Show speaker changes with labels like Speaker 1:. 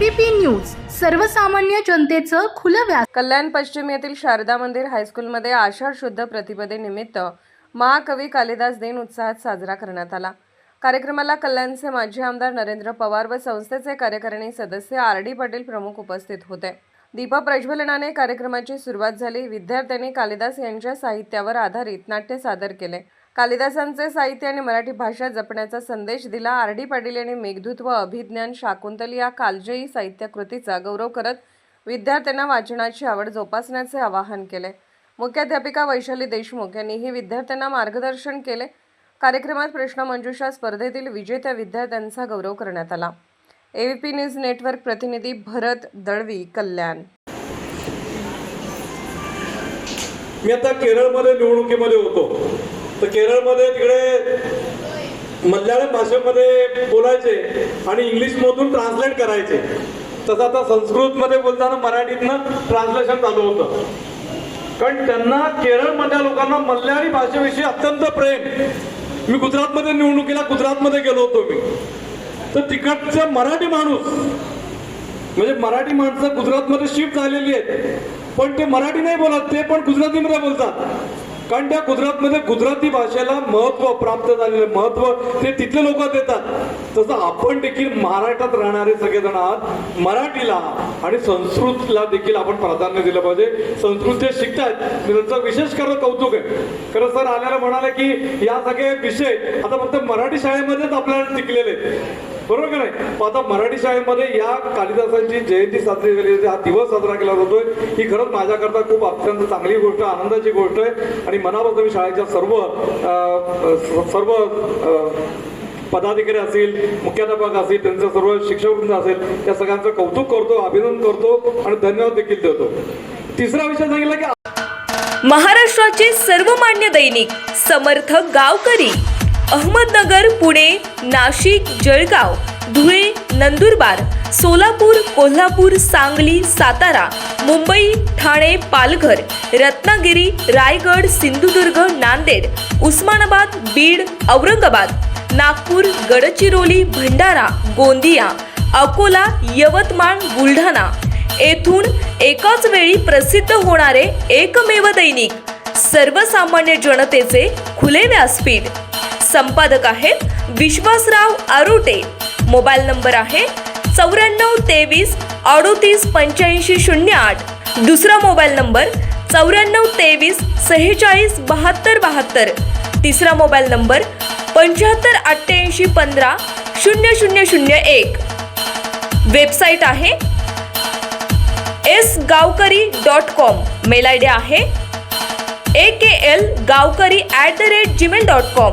Speaker 1: ABP news सर्वसामान्य जनतेचं खुलं व्यास।
Speaker 2: कल्याण पश्चिम येथील शारदा मंदिर हायस्कूलमध्ये आषाढ शुद्ध प्रतिपदेनिमित्त महाकवी कालिदास दिन उत्साहात साजरा करण्यात आला। कार्यक्रमाला कल्याणचे माजी आमदार नरेंद्र पवार व संस्थेचे कार्यकारिणी सदस्य आर.डी. पाटील प्रमुख उपस्थित होते। दीप प्रज्वलनाने कार्यक्रमाची सुरुवात झाली। विद्यार्थ्यांनी कालिदास यांच्या साहित्यावर आधारित नाट्य सादर केले। कालिदासांचे साहित्य आणि मराठी भाषा जपण्याचा संदेश दिला। आर.डी. पाटील यांनी मेघदूत व अभिज्ञान शाकुंतल या कालजयी साहित्य कृतीचा गौरव करत विद्यार्थ्यांना वाचनाची आवड जोपासण्याचे आवाहन केले। मुख्याध्यापिका वैशाली देशमुख यांनीही विद्यार्थ्यांना मार्गदर्शन केले। कार्यक्रमात प्रश्नमंजुषा स्पर्धेतील विजेत्या विद्यार्थ्यांचा गौरव करण्यात आला। एबीपी न्यूज नेटवर्क प्रतिनिधी भरत दळवी, कल्याण।
Speaker 3: मी आता केरळमध्ये निवडणुकीमध्ये होतो, तर केरळमध्ये तिकडे मल्याळम भाषेमध्ये बोलायचे आणि इंग्लिशमधून ट्रान्सलेट करायचे। तसं आता संस्कृतमध्ये बोलताना मराठीतनं ट्रान्सलेशन चालू होतं, कारण त्यांना केरळमधल्या लोकांना मल्याळी भाषेविषयी अत्यंत प्रेम। मी गुजरातमध्ये निवडणुकीला गुजरातमध्ये गेलो होतो मी, तर तिकडचं मराठी माणूस म्हणजे मराठी माणसं गुजरातमध्ये शिफ्ट झालेली आहेत, पण ते मराठी नाही बोलत, ते पण गुजरातीमध्ये बोलतात, कारण त्या गुजरातमध्ये गुजराती भाषेला महत्त्व प्राप्त झालेलं महत्त्व ते तिथले लोक देतात। तसं आपण देखील महाराष्ट्रात राहणारे सगळेजण आहात, मराठीला आणि संस्कृतला देखील आपण प्राधान्य दिलं पाहिजे। संस्कृत जे शिकतात त्यांचं विशेष खरं कौतुक आहे। खरं सर आल्याला म्हणाले की या सगळे विषय आता फक्त मराठी शाळेमध्येच आपल्याला शिकलेले आहेत, बरोबर का नाही? आता मराठी शाळेमध्ये या कालिदासांची जयंती साजरी झाली, हा दिवस साजरा केला जातोय, ही खरंच माझ्याकरता खूप अत्यंत चांगली गोष्ट, आनंदाची गोष्ट आहे। आणि मनापासून मी शाळेच्या सर्व पदाधिकारी असतील, मुख्याध्यापक असतील, त्यांचं सर्व शिक्षकवृंद असेल, त्या सगळ्यांचं कौतुक करतो, अभिनंदन करतो आणि धन्यवाद देखील देतो। तिसरा विषय सांगितला की
Speaker 4: महाराष्ट्राचे सर्वमान्य दैनिक समर्थ गावकरी अहमदनगर, पुणे, नाशिक, जळगाव, धुळे, नंदुरबार, सोलापूर, कोल्हापूर, सांगली, सातारा, मुंबई, ठाणे, पालघर, रत्नागिरी, रायगड, सिंधुदुर्ग, नांदेड, उस्मानाबाद, बीड, औरंगाबाद, नागपूर, गडचिरोली, भंडारा, गोंदिया, अकोला, यवतमाळ, बुलढाणा येथून एकाच वेळी प्रसिद्ध होणारे एकमेव दैनिक सर्वसामान्य जनतेचे खुले व्यासपीठ। संपादक आहेत विश्वासराव आरोटे। मोबाईल नंबर आहे 94 23 38 85 08। दुसरा मोबाईल नंबर 94 23 46 72 72। तिसरा मोबाईल नंबर 75 88 15 0001। वेबसाईट आहे sgavkari.com। मेल आयडी आहे aklgavkari@gmail.com।